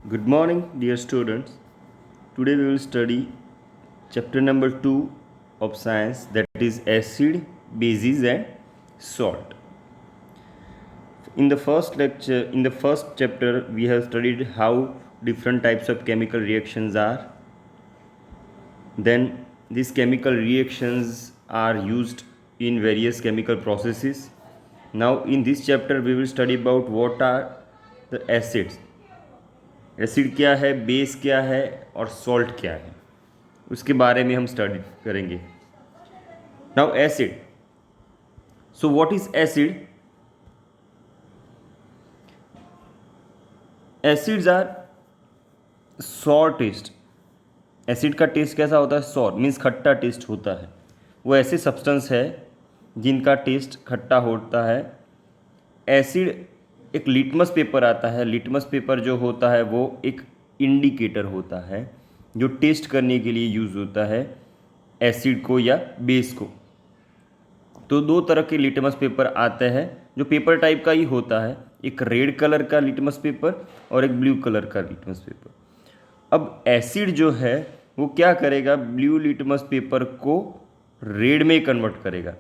Good morning, dear students. Today we will study chapter number 2 of science, that is acid, bases and salt. In the first chapter we have studied how different types of chemical reactions are. Then these chemical reactions are used in various chemical processes. Now in this chapter we will study about what are the acids. Acid क्या है, base क्या है और salt क्या है, उसके बारे में हम स्टडी करेंगे. Now acid. So what is acid? Acids are sour taste. Acid का टेस्ट कैसा होता है? सॉर मीन्स खट्टा टेस्ट होता है. वो ऐसे सब्सटेंस है जिनका टेस्ट खट्टा होता है. एसिड एक लिटमस पेपर आता है. लिटमस पेपर जो होता है वो एक इंडिकेटर होता है जो टेस्ट करने के लिए यूज़ होता है एसिड को या बेस को. तो दो तरह के लिटमस पेपर आते हैं जो पेपर टाइप का ही होता है. एक रेड कलर का लिटमस पेपर और एक ब्लू कलर का लिटमस पेपर. अब एसिड जो है वो क्या करेगा? ब्लू लिटमस पेपर को रेड में कन्वर्ट करेगा.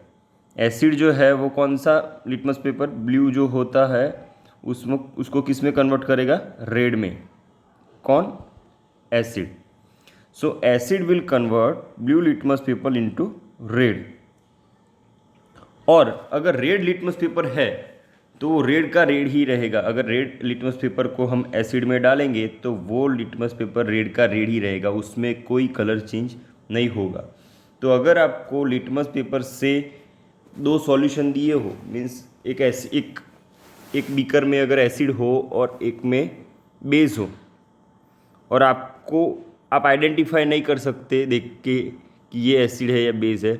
एसिड जो है वो कौन सा लिटमस पेपर, ब्लू जो होता है उसमें, उसको किस में कन्वर्ट करेगा? रेड में. कौन? Acid. So acid will convert blue litmus paper into red. और अगर रेड लिटमस पेपर है तो वो रेड का रेड ही रहेगा. अगर रेड लिटमस पेपर को हम एसिड में डालेंगे तो वो लिटमस पेपर रेड का रेड ही रहेगा, उसमें कोई कलर चेंज नहीं होगा. तो अगर आपको लिटमस पेपर से दो सॉल्यूशन दिए हो, मीन्स एक बीकर में अगर एसिड हो और एक में बेस हो, और आप आइडेंटिफाई नहीं कर सकते देख के कि ये एसिड है या बेस है,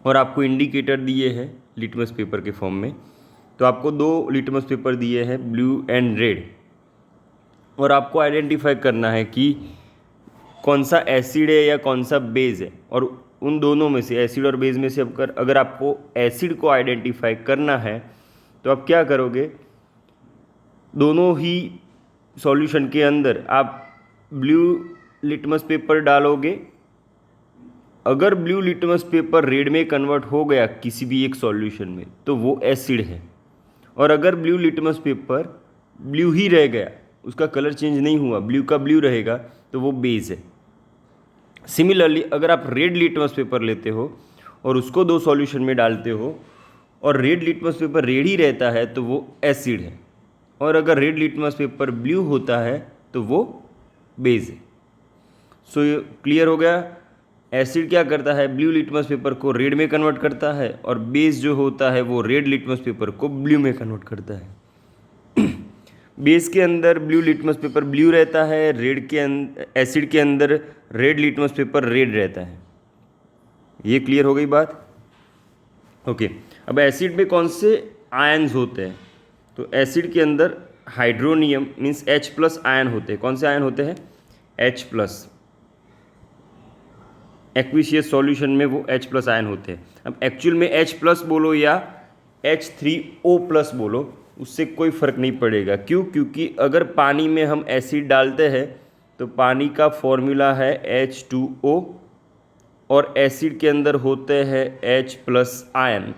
और आपको इंडिकेटर दिए हैं लिटमस पेपर के फॉर्म में, तो आपको दो लिटमस पेपर दिए हैं ब्लू एंड रेड, और आपको आइडेंटिफाई करना है कि कौन सा एसिड है या कौन सा बेस है. और उन दोनों में से, एसिड और बेस में से अगर आपको एसिड को आइडेंटिफाई करना है तो आप क्या करोगे? दोनों ही सॉल्यूशन के अंदर आप ब्लू लिटमस पेपर डालोगे. अगर ब्लू लिटमस पेपर रेड में कन्वर्ट हो गया किसी भी एक सॉल्यूशन में तो वो एसिड है, और अगर ब्लू लिटमस पेपर ब्लू ही रह गया, उसका कलर चेंज नहीं हुआ, ब्लू का ब्लू रहेगा, तो वो बेस है. सिमिलरली अगर आप रेड लिटमस पेपर लेते हो और उसको दो सॉल्यूशन में डालते हो और रेड लिटमस पेपर रेड ही रहता है तो वो एसिड है, और अगर रेड लिटमस पेपर ब्लू होता है तो वो बेस है. सो क्लियर हो गया? एसिड क्या करता है? ब्लू लिटमस पेपर को रेड में कन्वर्ट करता है, और बेस जो होता है वो रेड लिटमस पेपर को ब्लू में कन्वर्ट करता है. बेस के अंदर ब्लू लिटमस पेपर ब्लू रहता है, एसिड के अंदर रेड लिटमस पेपर रेड रहता है. ये क्लियर हो गई बात? ओके. अब एसिड में कौन से आयन्स होते हैं? तो एसिड के अंदर हाइड्रोनियम मीन्स H+ आयन होते हैं. कौन से आयन होते हैं? H+. एक्विशियस सॉल्यूशन में वो H+ आयन होते हैं. अब एक्चुअल में H+ बोलो या H3O+ बोलो, उससे कोई फ़र्क नहीं पड़ेगा. क्यों? क्योंकि अगर पानी में हम एसिड डालते हैं तो पानी का फॉर्मूला है H2O, और एसिड के अंदर होते हैं H+ आयन.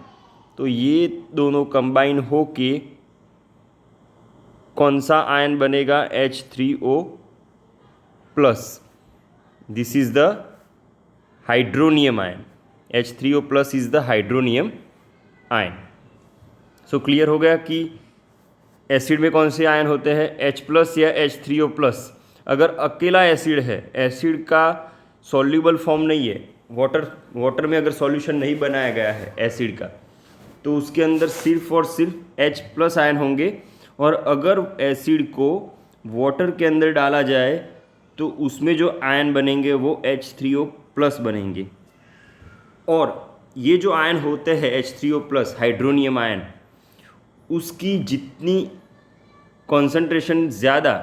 तो ये दोनों कंबाइन होके कौन सा आयन बनेगा? H3O+. This is the hydronium ion. H3O+ is the hydronium ion. So clear हो गया कि एसिड में कौन से आयन होते हैं? H+ या H3O+. अगर अकेला एसिड है, एसिड का सॉल्यूबल फॉर्म नहीं है, वाटर में अगर सॉल्यूशन नहीं बनाया गया है एसिड का, तो उसके अंदर सिर्फ और सिर्फ H+ आयन होंगे. और अगर एसिड को वाटर के अंदर डाला जाए तो उसमें जो आयन बनेंगे वो H3O+ बनेंगे. और ये जो आयन होते हैं H3O+ हाइड्रोनियम आयन, उसकी जितनी कॉन्सेंट्रेशन ज़्यादा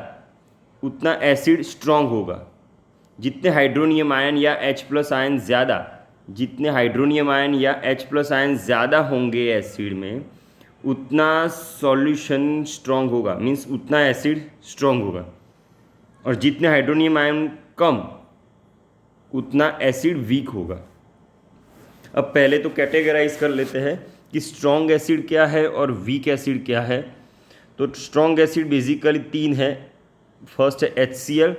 उतना एसिड स्ट्रॉन्ग होगा. जितने हाइड्रोनियम आयन या H+ आयन ज़्यादा, जितने हाइड्रोनियम आयन या H+ आयन ज़्यादा होंगे एसिड में, उतना सॉल्यूशन स्ट्रॉन्ग होगा, मीन्स उतना एसिड स्ट्रॉन्ग होगा. और जितने हाइड्रोनियम आयन कम उतना एसिड वीक होगा। अब पहले तो कैटेगराइज कर लेते हैं कि स्ट्रॉन्ग एसिड क्या है और वीक एसिड क्या है। तो स्ट्रॉन्ग एसिड बेसिकली तीन है। फर्स्ट है HCl,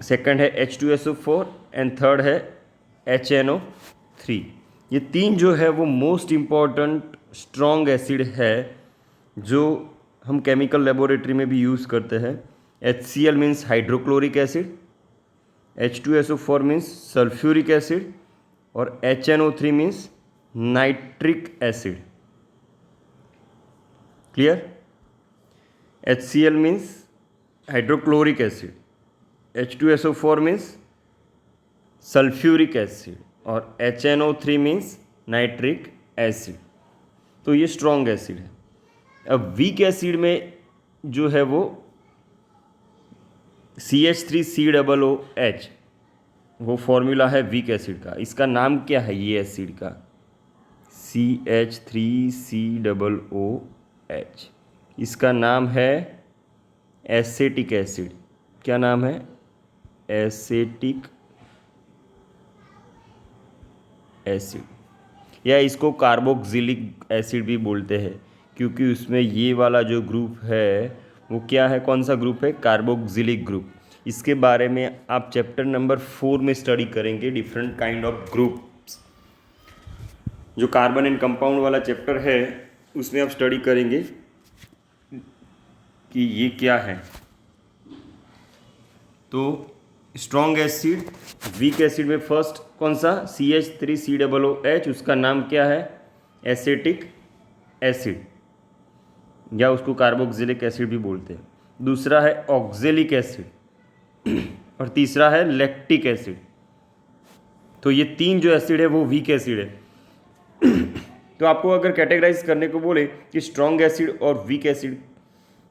सेकंड है H2SO4 एंड थर्ड है HNO3। ये तीन जो है वो मोस्ट इम्पॉर्टेंट स्ट्रॉन्ग एसिड है जो हम केमिकल लेबोरेटरी में भी यूज़ करते हैं। HCl means hydrochloric acid, H2SO4 means sulphuric acid और HNO3 means nitric acid. Clear? HCl means hydrochloric acid, H2SO4 means sulphuric acid और HNO3 मीन्स नाइट्रिक एसिड। तो ये स्ट्रॉन्ग एसिड है। अब वीक एसिड में जो है वो CH3COOH, वो फॉर्मूला है वीक एसिड का। इसका नाम क्या है ये एसिड का? CH3COOH। इसका नाम है एसेटिक एसिड। क्या नाम है? एसेटिक एसिड, या इसको कार्बोक्सिलिक एसिड भी बोलते हैं, क्योंकि उसमें ये वाला जो ग्रुप है वो क्या है, कौन सा ग्रुप है? Carboxylic group. इसके बारे में आप चैप्टर नंबर 4 में स्टडी करेंगे, डिफरेंट काइंड ऑफ ग्रुप्स। जो कार्बन एंड कंपाउंड वाला चैप्टर है उसमें आप स्टडी करेंगे कि ये क्या है। तो स्ट्रॉन्ग एसिड, वीक एसिड में फर्स्ट कौन सा? CH3COOH, उसका नाम क्या है? एसेटिक एसिड, या उसको कार्बोक्सिलिक एसिड भी बोलते हैं। दूसरा है ऑक्जेलिक एसिड और तीसरा है लैक्टिक एसिड। तो ये तीन जो एसिड है वो वीक एसिड है। तो आपको अगर कैटेगराइज करने को बोले कि स्ट्रॉन्ग एसिड और वीक एसिड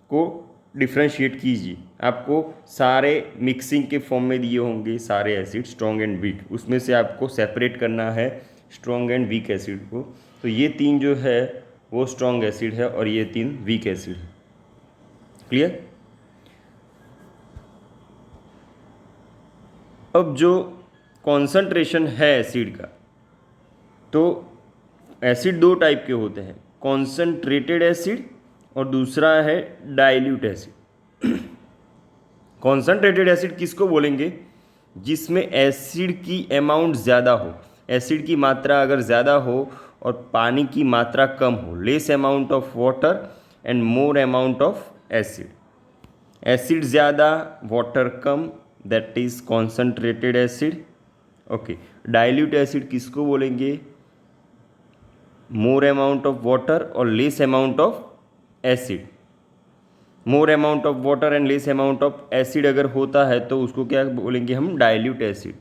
को डिफ्रेंशिएट कीजिए, आपको सारे मिक्सिंग के फॉर्म में दिए होंगे सारे एसिड स्ट्रॉन्ग एंड वीक, उसमें से आपको सेपरेट करना है स्ट्रॉन्ग एंड वीक एसिड को। तो ये तीन जो है वो स्ट्रॉन्ग एसिड है और ये तीन वीक एसिड है। क्लियर? अब जो कॉन्सेंट्रेशन है एसिड का, तो एसिड दो टाइप के होते हैं, कॉन्सेंट्रेटेड एसिड और दूसरा है डाइल्यूट एसिड। कॉन्सेंट्रेटेड एसिड किसको बोलेंगे? जिसमें एसिड की अमाउंट ज़्यादा हो, एसिड की मात्रा अगर ज़्यादा हो और पानी की मात्रा कम हो, less amount of water and more amount of acid. Acid ज़्यादा, वाटर कम, that is concentrated acid. Okay, dilute acid किसको बोलेंगे? मोर अमाउंट ऑफ वाटर और less amount of acid. More amount of water and less amount of acid अगर होता है तो उसको क्या बोलेंगे हम? Dilute acid.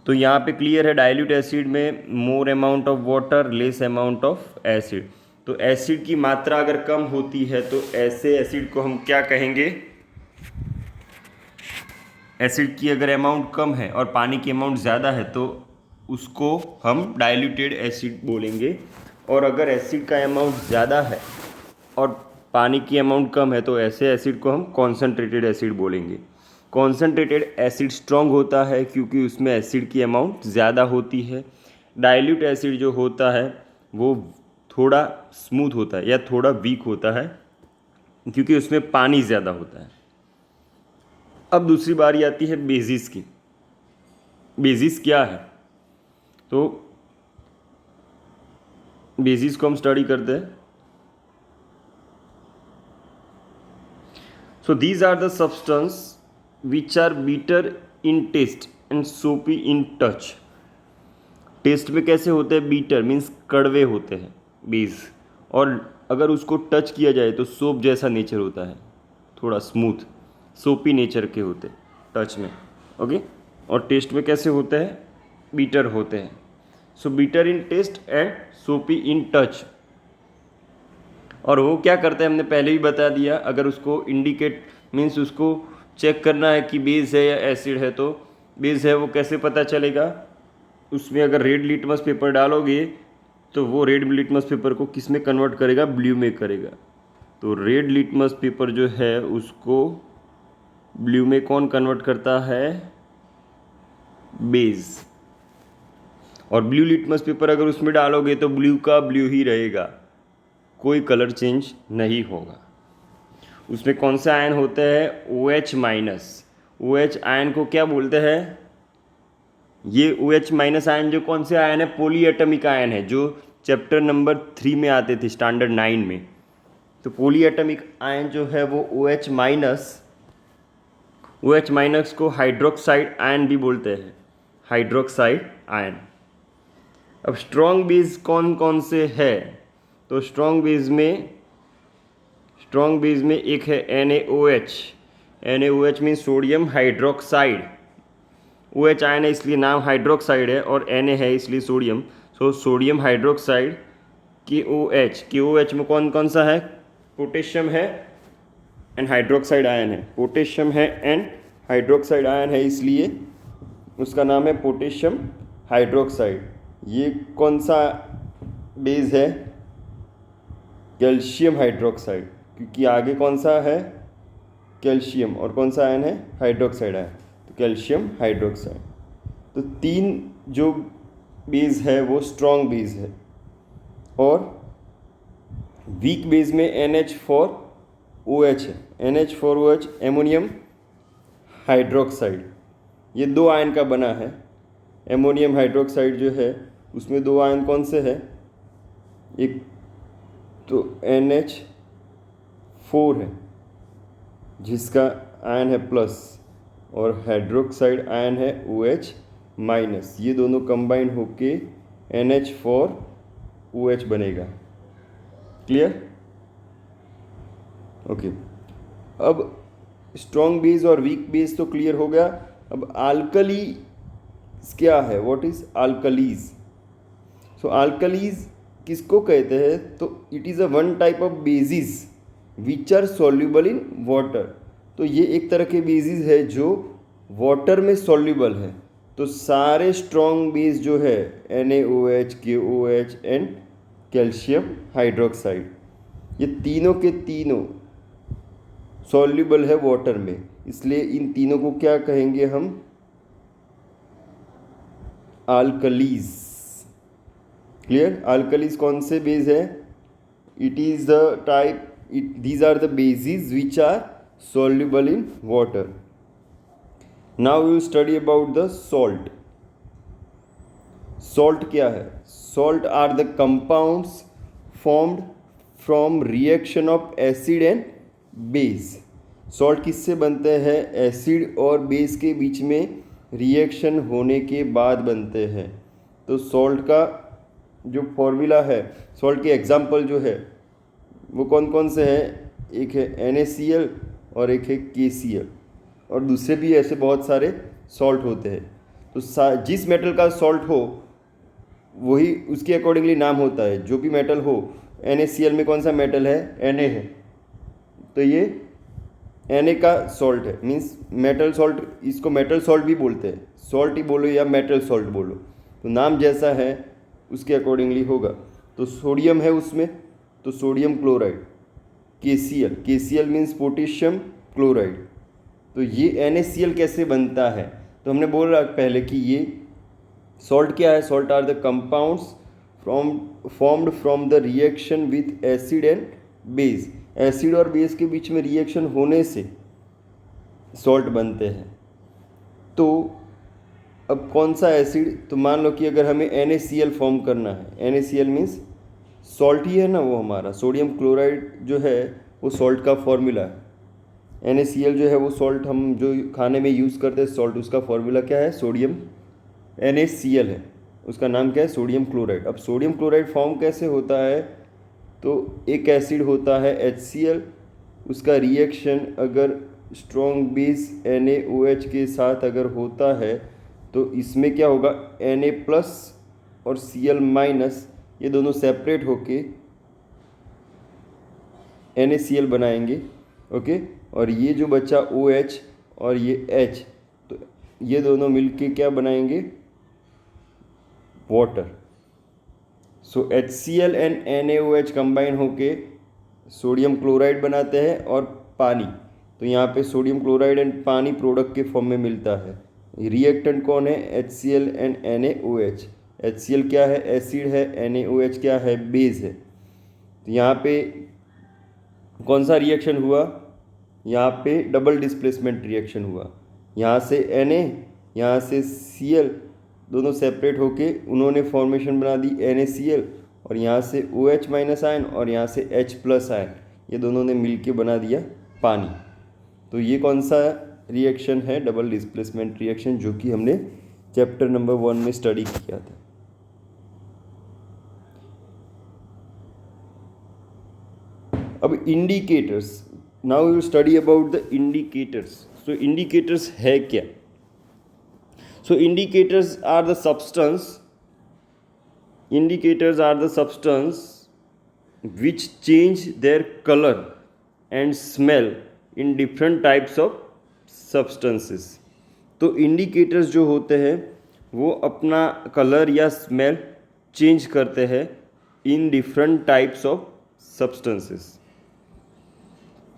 तो यहाँ पे क्लियर है, डाइल्यूट एसिड में more amount of water, less amount of acid. तो एसिड की मात्रा अगर कम होती है तो ऐसे एसिड को हम क्या कहेंगे? एसिड की अगर अमाउंट कम है और पानी की अमाउंट ज़्यादा है तो उसको हम डाइल्यूटेड एसिड बोलेंगे। और अगर एसिड का अमाउंट ज़्यादा है और पानी की अमाउंट कम है तो ऐसे एसिड को हम कॉन्सेंट्रेटेड एसिड बोलेंगे। कॉन्सेंट्रेटेड एसिड स्ट्रॉन्ग होता है क्योंकि उसमें एसिड की अमाउंट ज़्यादा होती है। डाइल्यूट एसिड जो होता है वो थोड़ा स्मूथ होता है या थोड़ा वीक होता है क्योंकि उसमें पानी ज़्यादा होता है। अब दूसरी बारी आती है बेसिस की। बेसिस क्या है? तो बेसिस को हम स्टडी करते हैं। So these are the substance which are bitter in taste and soapy in touch. Test में कैसे होते हैं? बीटर मीन्स कड़वे होते हैं बेस, और अगर उसको टच किया जाए तो सोप जैसा नेचर होता है, थोड़ा स्मूथ सोपी नेचर के होते हैं टच में। ओके, और टेस्ट में कैसे होते हैं? बीटर होते हैं। सो beater in taste and soapy in touch. और वो क्या करते हैं हमने पहले ही बता दिया, अगर उसको इंडिकेट मीन्स उसको चेक करना है कि बेस है या एसिड है, तो बेस है वो कैसे पता चलेगा? उसमें अगर रेड लिटमस पेपर डालोगे तो वो रेड लिटमस पेपर को किस में कन्वर्ट करेगा, ब्लू में करेगा। तो रेड लिटमस पेपर जो है उसको ब्लू में कौन कन्वर्ट करता है, बेस। और ब्लू लिटमस पेपर अगर उसमें डालोगे तो ब्लू का ब्लू ही रहेगा, कोई कलर चेंज नहीं होगा। उसमें कौन सा आयन होता है, OH माइनस। OH आयन को क्या बोलते हैं, ये OH माइनस आयन जो कौन से आयन है, पॉली एटमिक आयन है, जो चैप्टर नंबर 3 में आते थे, स्टैंडर्ड 9 में। तो पॉली एटमिक आयन जो है वो OH माइनस को हाइड्रोक्साइड आयन भी बोलते हैं, हाइड्रोक्साइड आयन। अब स्ट्रॉन्ग बेस कौन कौन से है, तो स्ट्रॉन्ग बेस में एक है NaOH means sodium hydroxide. OH ion है इसलिए नाम हाइड्रोक्साइड है, और Na है इसलिए sodium. So sodium hydroxide KOH में कौन कौन सा है, पोटेशियम है एंड हाइड्रोक्साइड आयन है। पोटेशियम है एंड हाइड्रोक्साइड आयन है, इसलिए उसका नाम है पोटेशियम हाइड्रोक्साइड। ये कौन सा बेस है, कैल्शियम हाइड्रोक्साइड, क्योंकि आगे कौन सा है, कैल्शियम, और कौन सा आयन है, हाइड्रोक्साइड आयन, तो कैल्शियम हाइड्रोक्साइड। तो 3 जो बेस है वो स्ट्रॉन्ग बेस है। और वीक बेस में NH4OH है, NH4OH एमोनियम हाइड्रोक्साइड, ये 2 आयन का बना है। एमोनियम हाइड्रोक्साइड जो है उसमें 2 आयन कौन से हैं, एक तो NH4 है जिसका आयन है प्लस, और हाइड्रोक्साइड आयन है OH माइनस। ये दोनों कंबाइन होके NH4OH बनेगा। Clear, okay. अब स्ट्रॉन्ग बेस और वीक बेस तो क्लियर हो गया। अब आल्कली क्या है, व्हाट इज आल्कलीज। सो आल्कलीज किसको कहते हैं, तो it is a one type of bases which are soluble in water. तो ये एक तरह के बेसिस है जो वाटर में सॉल्युबल है। तो सारे स्ट्रॉन्ग बेस जो है NaOH, KOH and calcium hydroxide, ये तीनों के तीनों सॉल्युबल है वाटर में, इसलिए इन तीनों को क्या कहेंगे हम, आल्कलीज। क्लियर, आल्कलीज कौन से बेस है, it is the type, these are the bases which are soluble in water. Now we will study about the salt. Salt क्या है, salt are the compounds formed from reaction of acid and base. salt किससे बनते हैं, acid और base के बीच में reaction होने के बाद बनते हैं। तो सॉल्ट का जो फॉर्मूला है, सॉल्ट के एग्जाम्पल जो है वो कौन कौन से हैं, एक है NaCl और एक है KCl, और दूसरे भी ऐसे बहुत सारे सॉल्ट होते हैं। तो जिस मेटल का सॉल्ट हो वही उसके अकॉर्डिंगली नाम होता है। जो भी मेटल हो, NaCl में कौन सा मेटल है, Na है, तो ये Na का सॉल्ट है, मीन्स मेटल सॉल्ट। इसको मेटल सॉल्ट भी बोलते हैं, सॉल्ट ही बोलो या मेटल सॉल्ट बोलो, तो नाम जैसा है उसके अकॉर्डिंगली होगा। तो सोडियम है उसमें, तो sodium chloride, KCl means potassium chloride. तो ये NaCl कैसे बनता है, तो हमने बोल रहा पहले कि ये सॉल्ट क्या है, salt are the compounds formed from the reaction with acid and base. Acid और बेस के बीच में रिएक्शन होने से सॉल्ट बनते हैं। तो अब कौन सा एसिड, तो मान लो कि अगर हमें NaCl फॉर्म करना है, NaCl मीन्स सॉल्ट ही है ना वो हमारा, सोडियम क्लोराइड जो है वो सॉल्ट का फॉर्मूला है। NaCl जो है वो सॉल्ट हम जो खाने में यूज़ करते हैं सॉल्ट, उसका फॉर्मूला क्या है, सोडियम NaCl है, उसका नाम क्या है, सोडियम क्लोराइड। अब सोडियम क्लोराइड फॉर्म कैसे होता है, तो एक एसिड होता है HCl, उसका रिएक्शन अगर स्ट्रॉन्ग बेस NaOH के साथ अगर होता है तो इसमें क्या होगा, Na प्लस और Cl माइनस, ये दोनों सेपरेट होके NaCl बनाएंगे। ओके, और ये जो बचा OH और ये H, तो ये दोनों मिलके क्या बनाएंगे, water. So HCl and NaOH combine होके सोडियम क्लोराइड बनाते हैं और पानी, तो यहाँ पे सोडियम क्लोराइड एंड पानी प्रोडक्ट के फॉर्म में मिलता है। रिएक्टेंट कौन है? HCl and NaOH। HCl क्या है? एसिड है। NaOH क्या है? बेस है। तो यहाँ पे कौन सा रिएक्शन हुआ? यहाँ पे डबल डिस्प्लेसमेंट रिएक्शन हुआ। यहाँ से Na, यहाँ से Cl दोनों सेपरेट होके उन्होंने फॉर्मेशन बना दी NaCl, और यहाँ से OH माइनस आयन और यहाँ से H प्लस आयन, ये दोनों ने मिलके बना दिया पानी। तो ये कौन सा रिएक्शन है? डबल डिस्प्लेसमेंट रिएक्शन, जो कि हमने चैप्टर नंबर 1 में स्टडी किया था। अब indicators, now we will study about the indicators. So indicators है क्या? सो indicators are the substance which change their color and smell in different types of substances। तो indicators जो होते हैं वो अपना कलर या स्मेल चेंज करते हैं in different types of substances.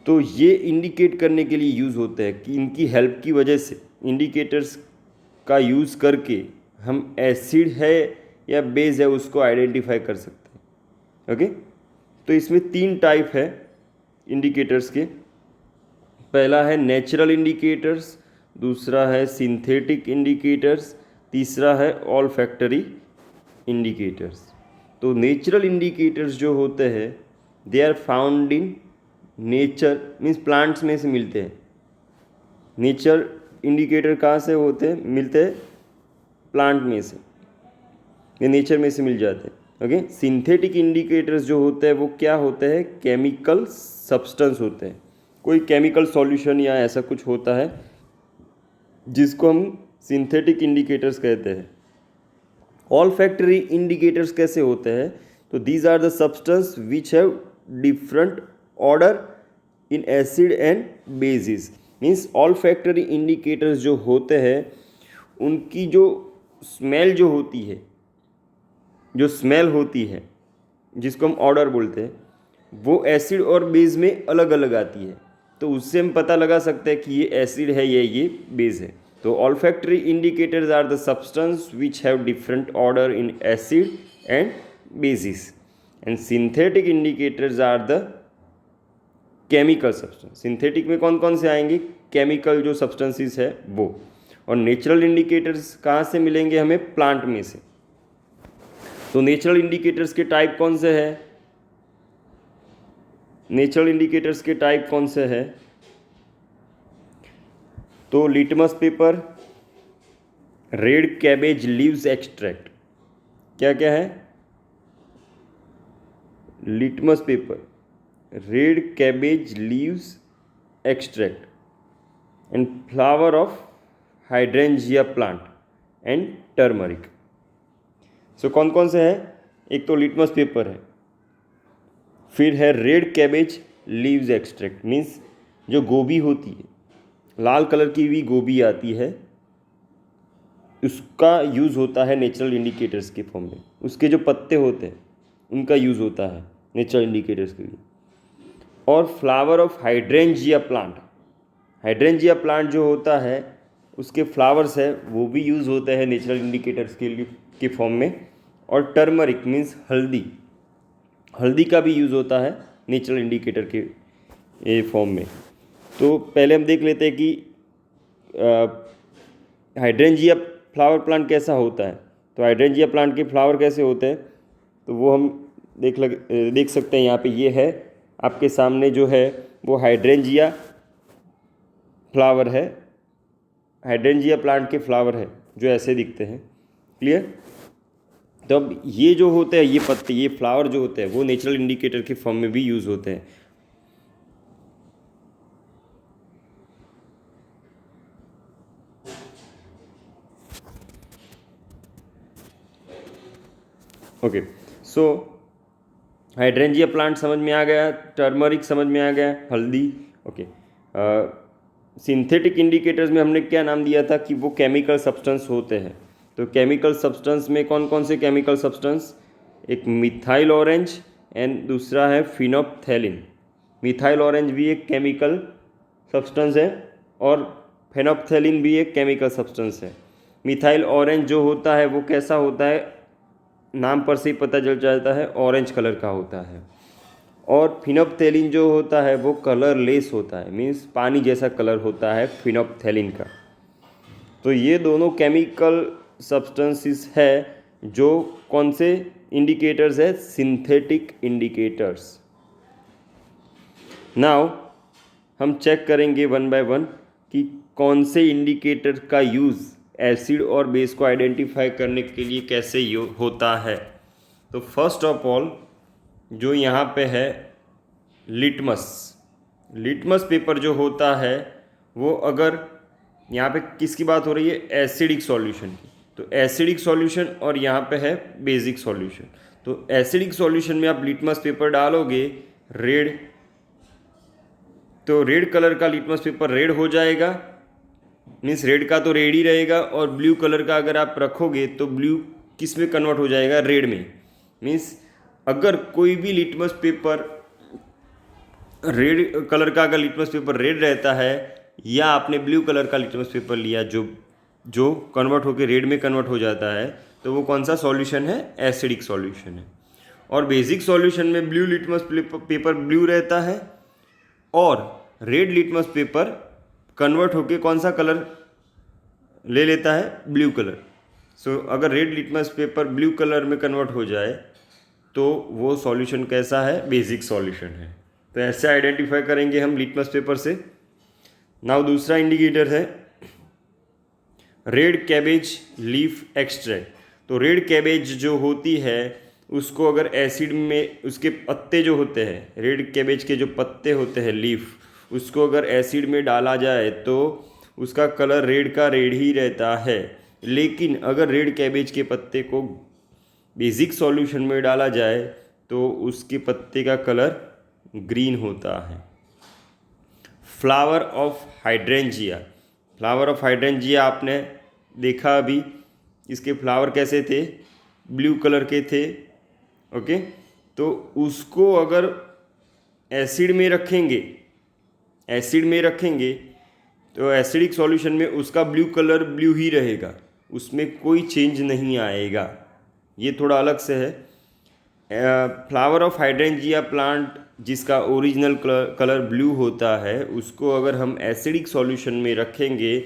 तो ये इंडिकेट करने के लिए यूज़ होते हैं कि इनकी हेल्प की वजह से, इंडिकेटर्स का यूज़ करके हम एसिड है या बेस है उसको आइडेंटिफाई कर सकते हैं। ओके, तो इसमें 3 टाइप है इंडिकेटर्स के। पहला है नेचुरल इंडिकेटर्स, दूसरा है सिंथेटिक इंडिकेटर्स, तीसरा है ऑल्फैक्टरी इंडिकेटर्स। तो नेचुरल इंडिकेटर्स जो होते हैं they are found in nature, means plants में से मिलते हैं। नेचर इंडिकेटर कहाँ से होते हैं? मिलते हैं प्लांट में से, ये नेचर में से मिल जाते हैं। ओके, सिंथेटिक इंडिकेटर्स जो होते हैं वो क्या होते हैं? केमिकल सब्सटेंस होते हैं, कोई केमिकल सॉल्यूशन या ऐसा कुछ होता है जिसको हम सिंथेटिक इंडिकेटर्स कहते हैं। ऑल्फैक्टरी इंडिकेटर्स कैसे होते हैं? तो these are the substance which have different odour in acid and bases. Means olfactory indicators जो होते हैं उनकी जो स्मेल जो होती है, जिसको हम ऑर्डर बोलते हैं, वो एसिड और बेस में अलग अलग आती है। तो उससे हम पता लगा सकते हैं कि ये एसिड है या ये बेस है। तो olfactory indicators are the substance which have different odour in acid and bases, and synthetic indicators are the chemical substance. Synthetic में कौन कौन से आएंगे? केमिकल जो सब्सटेंसेस है वो। और नेचुरल इंडिकेटर्स कहाँ से मिलेंगे हमें? प्लांट में से। तो नेचुरल इंडिकेटर्स के टाइप कौन से है? नेचुरल इंडिकेटर्स के टाइप कौन से है? तो litmus paper, red cabbage leaves extract, क्या क्या है? Litmus paper, red cabbage leaves extract, and flower of hydrangea plant, and turmeric. So कौन कौन से है? एक तो लिटमस पेपर है, फिर है red cabbage leaves extract, means जो गोभी होती है, लाल कलर की भी गोभी आती है, उसका यूज़ होता है नेचुरल इंडिकेटर्स के फॉर्म में। उसके जो पत्ते होते हैं उनका यूज़ होता है नेचुरल इंडिकेटर्स के लिए। और flower of hydrangea plant, hydrangea plant जो होता है उसके फ्लावर्स है वो भी यूज़ होते हैं नेचुरल इंडिकेटर्स के फॉर्म में। और टर्मरिक मीन्स हल्दी, हल्दी का भी यूज़ होता है नेचुरल इंडिकेटर के फॉर्म में। तो पहले हम देख लेते हैं कि हाइड्रेंजिया फ्लावर प्लांट कैसा होता है। तो हाइड्रेंजिया प्लांट के फ्लावर कैसे होते हैं तो वो हम देख सकते हैं। यहाँ पे ये है आपके सामने जो है वो हाइड्रेंजिया फ्लावर है, हाइड्रेंजिया प्लांट के फ्लावर है जो ऐसे दिखते हैं। क्लियर? तो अब ये जो होते हैं, ये पत्ते, ये फ्लावर जो होते हैं वो नेचुरल इंडिकेटर के फॉर्म में भी यूज़ होते हैं। ओके, सो हाइड्रेंजिया प्लांट समझ में आ गया, टर्मरिक समझ में आ गया, हल्दी। ओके, सिंथेटिक इंडिकेटर्स में हमने क्या नाम दिया था कि वो केमिकल सब्सटेंस होते हैं। तो केमिकल सब्सटेंस में कौन कौन से केमिकल सब्सटेंस? एक मिथाइल ऑरेंज एंड दूसरा है फिनोप्थेलिन। मिथाइल ऑरेंज भी एक केमिकल सब्सटेंस है और फेनोप्थेलिन भी एक केमिकल सब्सटेंस है। मिथाइल ऑरेंज जो होता है वो कैसा होता है, नाम पर से ही पता चल जाता है, ऑरेंज कलर का होता है। और फिनोप्थेलिन जो होता है वो कलरलेस होता है, मीन्स पानी जैसा कलर होता है फिनोप्थेलिन का। तो ये दोनों केमिकल सब्सटेंसेस है जो कौन से इंडिकेटर्स है, सिंथेटिक इंडिकेटर्स। नाउ हम चेक करेंगे वन बाय वन कि कौन से इंडिकेटर का यूज़ एसिड और बेस को आइडेंटिफाई करने के लिए कैसे होता है। तो फर्स्ट ऑफ ऑल जो यहाँ पे है लिटमस पेपर जो होता है वो, अगर यहाँ पे किसकी बात हो रही है, एसिडिक सॉल्यूशन की, तो एसिडिक सॉल्यूशन और यहाँ पे है बेसिक सॉल्यूशन। तो एसिडिक सॉल्यूशन में आप लिटमस पेपर डालोगे रेड, तो रेड कलर का लिटमस पेपर रेड हो जाएगा, मीन्स रेड का तो रेड ही रहेगा। और ब्लू कलर का अगर आप रखोगे तो ब्लू किस में कन्वर्ट हो जाएगा, रेड में। मीन्स अगर कोई भी लिटमस पेपर रेड कलर का, अगर लिटमस पेपर रेड रहता है या आपने ब्लू कलर का लिटमस पेपर लिया जो कन्वर्ट होकर रेड में कन्वर्ट हो जाता है, तो वो कौन सा सॉल्यूशन है, एसिडिक सॉल्यूशन है। और बेसिक सॉल्यूशन में ब्लू लिटमस पेपर ब्लू रहता है और रेड लिटमस पेपर कन्वर्ट होके कौन सा कलर ले लेता है, ब्लू कलर। सो अगर red litmus paper blue colour में कन्वर्ट हो जाए तो वो सॉल्यूशन कैसा है, बेसिक सॉल्यूशन है। तो ऐसे आइडेंटिफाई करेंगे हम लिटमस पेपर से। नाउ दूसरा इंडिकेटर है रेड कैबेज लीफ एक्सट्रैक्ट। तो रेड कैबेज जो होती है उसको अगर एसिड में, उसके पत्ते जो होते हैं, रेड कैबेज के जो पत्ते होते हैं, लीफ, उसको अगर एसिड में डाला जाए तो उसका कलर रेड का रेड ही रहता है। लेकिन अगर रेड कैबेज के पत्ते को बेसिक सॉल्यूशन में डाला जाए तो उसके पत्ते का कलर ग्रीन होता है। Flower of hydrangea, flower of hydrangea आपने देखा अभी, इसके फ्लावर कैसे थे, ब्लू कलर के थे। ओके, तो उसको अगर एसिड में रखेंगे तो एसिडिक सॉल्यूशन में उसका ब्लू कलर ब्लू ही रहेगा, उसमें कोई चेंज नहीं आएगा। ये थोड़ा अलग से है। फ्लावर ऑफ हाइड्रेंजिया प्लांट जिसका ओरिजिनल कलर ब्लू होता है, उसको अगर हम एसिडिक सॉल्यूशन में रखेंगे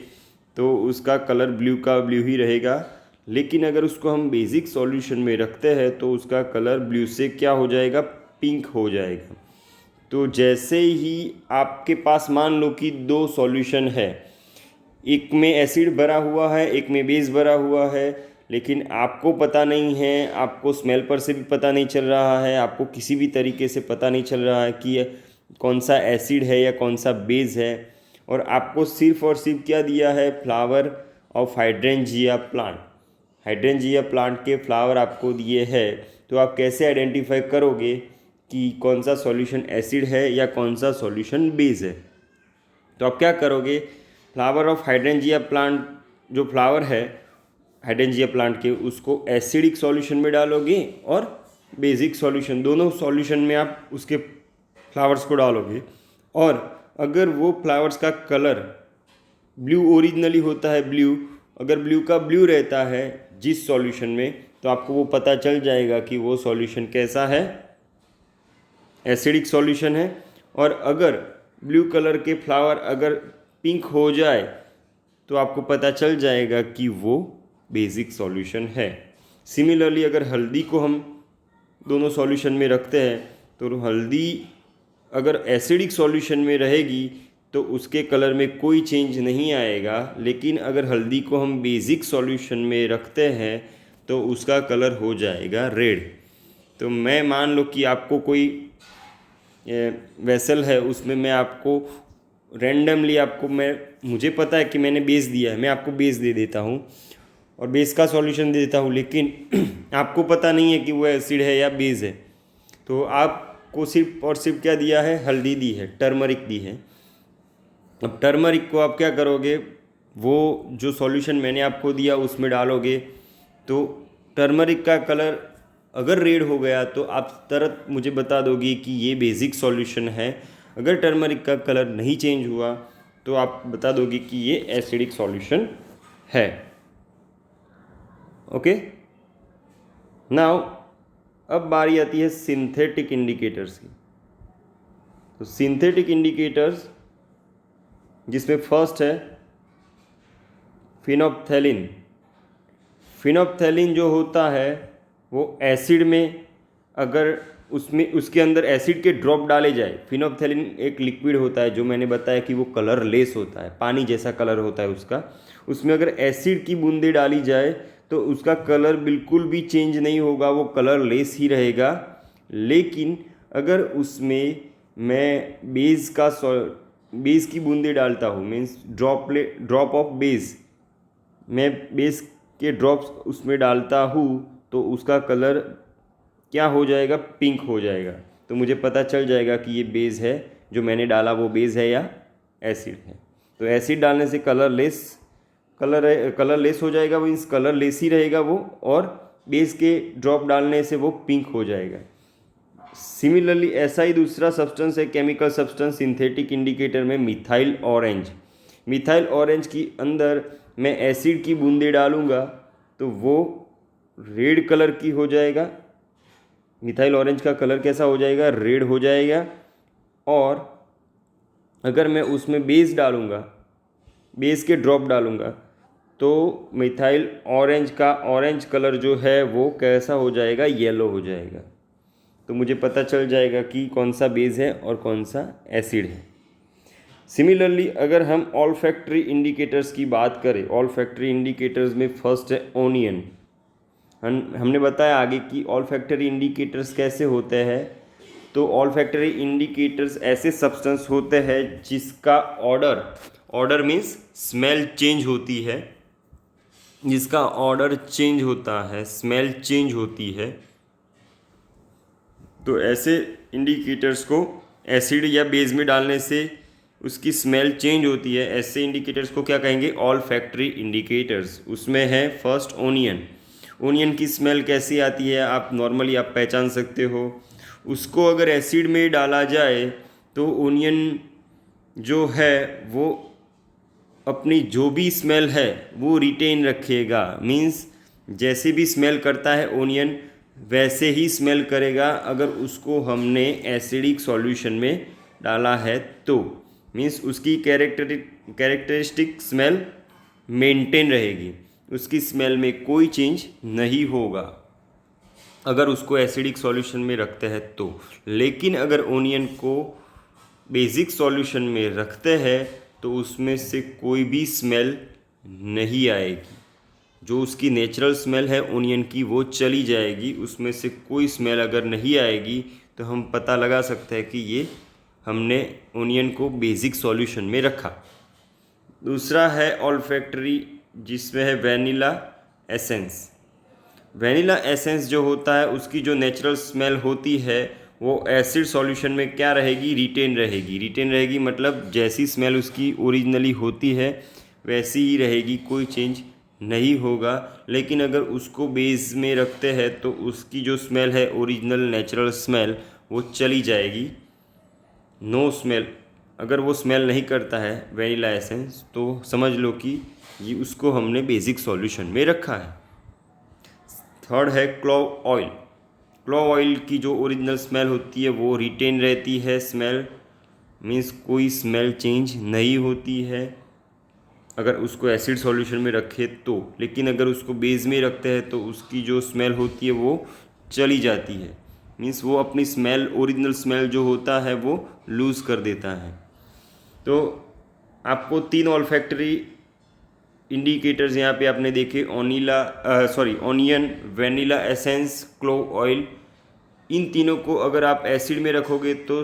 तो उसका कलर ब्लू का ब्लू ही रहेगा। लेकिन अगर उसको हम बेसिक सॉल्यूशन में रखते हैं तो उसका कलर ब्लू से क्या हो जाएगा, पिंक हो जाएगा। तो जैसे ही आपके पास मान लो कि दो सॉल्यूशन है, एक में एसिड भरा हुआ है, एक में बेस भरा हुआ है, लेकिन आपको पता नहीं है, आपको स्मेल पर से भी पता नहीं चल रहा है, आपको किसी भी तरीके से पता नहीं चल रहा है कि कौन सा एसिड है या कौन सा बेस है, और आपको सिर्फ और सिर्फ क्या दिया है, flower of hydrangea plant, hydrangea plant के फ्लावर आपको दिए हैं। तो आप कैसे आइडेंटिफाई करोगे कि कौन सा सॉल्यूशन एसिड है या कौन सा सॉल्यूशन बेस है। तो आप क्या करोगे, फ्लावर ऑफ हाइड्रेंजिया प्लांट जो फ्लावर है हाइड्रेंजिया प्लांट के, उसको एसिडिक सॉल्यूशन में डालोगे और बेसिक सॉल्यूशन, दोनों सॉल्यूशन में आप उसके फ्लावर्स को डालोगे। और अगर वो फ्लावर्स का कलर ब्लू ओरिजिनली होता है, ब्लू, अगर ब्लू का ब्लू रहता है जिस सॉल्यूशन में, तो आपको वो पता चल जाएगा कि वो सॉल्यूशन कैसा है, एसिडिक सॉल्यूशन है। और अगर ब्लू कलर के फ्लावर अगर पिंक हो जाए तो आपको पता चल जाएगा कि वो बेसिक सॉल्यूशन है। सिमिलरली अगर हल्दी को हम दोनों सॉल्यूशन में रखते हैं तो हल्दी अगर एसिडिक सॉल्यूशन में रहेगी तो उसके कलर में कोई चेंज नहीं आएगा। लेकिन अगर हल्दी को हम बेसिक सॉल्यूशन में रखते हैं तो उसका कलर हो जाएगा रेड। तो मैं मान लो कि आपको कोई वेसल है, उसमें मैं आपको रैंडमली मुझे पता है कि मैंने बेस दिया है, मैं आपको बेस दे देता हूँ और बेस का सॉल्यूशन दे देता हूँ, लेकिन आपको पता नहीं है कि वो एसिड है या बेस है। तो आपको सिर्फ और सिर्फ क्या दिया है, हल्दी दी है, टर्मरिक दी है। अब टर्मरिक को आप क्या करोगे, वो जो सॉल्यूशन मैंने आपको दिया उसमें डालोगे तो टर्मरिक का कलर अगर रेड हो गया तो आप तुरंत मुझे बता दोगे कि ये बेसिक सॉल्यूशन है। अगर टर्मरिक का कलर नहीं चेंज हुआ तो आप बता दोगे कि ये एसिडिक सॉल्यूशन है। ओके, नाउ अब बारी आती है सिंथेटिक इंडिकेटर्स की। तो सिंथेटिक इंडिकेटर्स जिसमें फर्स्ट है फिनोप्थेलिन। फिनोप्थेलिन जो होता है वो एसिड में, अगर उसमें उसके अंदर एसिड के ड्रॉप डाले जाए, फिनोप्थेलिन एक लिक्विड होता है जो मैंने बताया कि वो कलरलेस होता है, पानी जैसा कलर होता है उसका, उसमें अगर एसिड की बूंदें डाली जाए तो उसका कलर बिल्कुल भी चेंज नहीं होगा, वो कलरलेस ही रहेगा। लेकिन अगर उसमें मैं बेस की बूंदें डालता हूँ, मीन्स ड्रॉप ऑफ बेस, मैं बेस के ड्रॉप्स उसमें डालता हूँ तो उसका कलर क्या हो जाएगा, पिंक हो जाएगा। तो मुझे पता चल जाएगा कि ये बेस है, जो मैंने डाला वो बेस है या एसिड है। तो एसिड डालने से कलरलेस हो जाएगा, मीन्स कलरलेस ही रहेगा वो, और बेस के ड्रॉप डालने से वो पिंक हो जाएगा। सिमिलरली ऐसा ही दूसरा सब्सटेंस है, केमिकल सब्सटेंस सिंथेटिक इंडिकेटर में, मिथाइल ऑरेंज। मिथाइल ऑरेंज की अंदर मैं एसिड की बूंदें डालूँगा तो वो रेड कलर की हो जाएगा। मिथाइल ऑरेंज का कलर कैसा हो जाएगा, रेड हो जाएगा। और अगर मैं उसमें बेस डालूँगा, बेस के ड्रॉप डालूँगा, तो मिथाइल ऑरेंज का ऑरेंज कलर जो है वो कैसा हो जाएगा, येलो हो जाएगा। तो मुझे पता चल जाएगा कि कौन सा बेस है और कौन सा एसिड है। सिमिलरली अगर हम ऑल्फैक्टरी इंडिकेटर्स की बात करें, ऑल्फैक्टरी इंडिकेटर्स में फर्स्ट है ओनियन। हमने बताया आगे कि ऑल्फैक्टरी इंडिकेटर्स कैसे होते हैं। तो ऑल्फैक्टरी इंडिकेटर्स ऐसे सब्सटेंस होते हैं जिसका ऑर्डर मीन्स स्मेल चेंज होती है, जिसका ऑर्डर चेंज होता है, स्मेल चेंज होती है। तो ऐसे इंडिकेटर्स को एसिड या बेस में डालने से उसकी स्मेल चेंज होती है। ऐसे इंडिकेटर्स को क्या कहेंगे, ऑल्फैक्टरी इंडिकेटर्स। उसमें है फर्स्ट ओनियन। ओनियन की स्मेल कैसी आती है, आप नॉर्मली आप पहचान सकते हो। उसको अगर एसिड में डाला जाए तो ओनियन जो है वो अपनी जो भी स्मेल है वो रिटेन रखेगा, मीन्स जैसे भी स्मेल करता है ओनियन वैसे ही स्मेल करेगा अगर उसको हमने एसिडिक सॉल्यूशन में डाला है तो, मीन्स उसकी कैरेक्टरिस्टिक स्मेल मेंटेन रहेगी, उसकी स्मेल में कोई चेंज नहीं होगा अगर उसको एसिडिक सॉल्यूशन में रखते हैं तो। लेकिन अगर ओनियन को बेसिक सॉल्यूशन में रखते हैं तो उसमें से कोई भी स्मेल नहीं आएगी, जो उसकी नेचुरल स्मेल है ओनियन की वो चली जाएगी। उसमें से कोई स्मेल अगर नहीं आएगी तो हम पता लगा सकते हैं कि ये हमने ओनियन को बेसिक सॉल्यूशन में रखा। दूसरा है ऑल्फैक्टरी जिसमें है वैनिला एसेंस। वैनिला एसेंस जो होता है उसकी जो नेचुरल स्मेल होती है वो एसिड सॉल्यूशन में क्या रहेगी, रिटेन रहेगी मतलब जैसी स्मेल उसकी ओरिजिनली होती है वैसी ही रहेगी, कोई चेंज नहीं होगा। लेकिन अगर उसको बेस में रखते हैं तो उसकी जो स्मेल है ओरिजिनल नेचुरल स्मेल वो चली जाएगी, नो स्मेल। अगर वो स्मेल नहीं करता है वैनिला एसेंस तो समझ लो कि ये उसको हमने बेसिक सॉल्यूशन में रखा है। थर्ड है क्लोव ऑयल। क्लोव ऑयल की जो ओरिजिनल स्मेल होती है वो रिटेन रहती है, स्मेल मीन्स कोई स्मेल चेंज नहीं होती है अगर उसको एसिड सॉल्यूशन में रखे तो। लेकिन अगर उसको बेस में रखते हैं तो उसकी जो स्मेल होती है वो चली जाती है, मीन्स वो अपनी स्मेल ओरिजिनल स्मेल जो होता है वो लूज़ कर देता है। तो आपको 3 ऑल्फैक्टरी इंडिकेटर्स यहाँ पे आपने देखे, onion, vanilla essence, clove oil. इन तीनों को अगर आप एसिड में रखोगे तो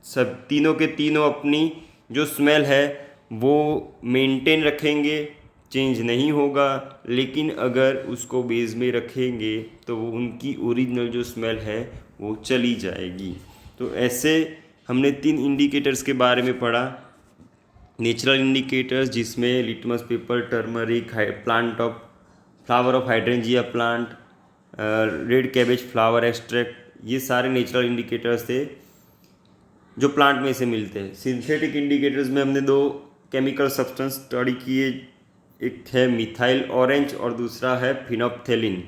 सब तीनों के तीनों अपनी जो स्मेल है वो मेंटेन रखेंगे, चेंज नहीं होगा। लेकिन अगर उसको बेस में रखेंगे तो वो उनकी ओरिजिनल जो स्मेल है वो चली जाएगी। तो ऐसे हमने 3 इंडिकेटर्स के बारे में पढ़ा। नेचुरल इंडिकेटर्स जिसमें litmus paper, turmeric, flower of hydrangea plant, red cabbage flower extract, ये सारे नेचुरल इंडिकेटर्स थे जो प्लांट में से मिलते हैं। सिंथेटिक इंडिकेटर्स में हमने दो केमिकल सब्सटेंस स्टडी किए, एक है मिथाइल ऑरेंज और दूसरा है फिनोप्थेलिन।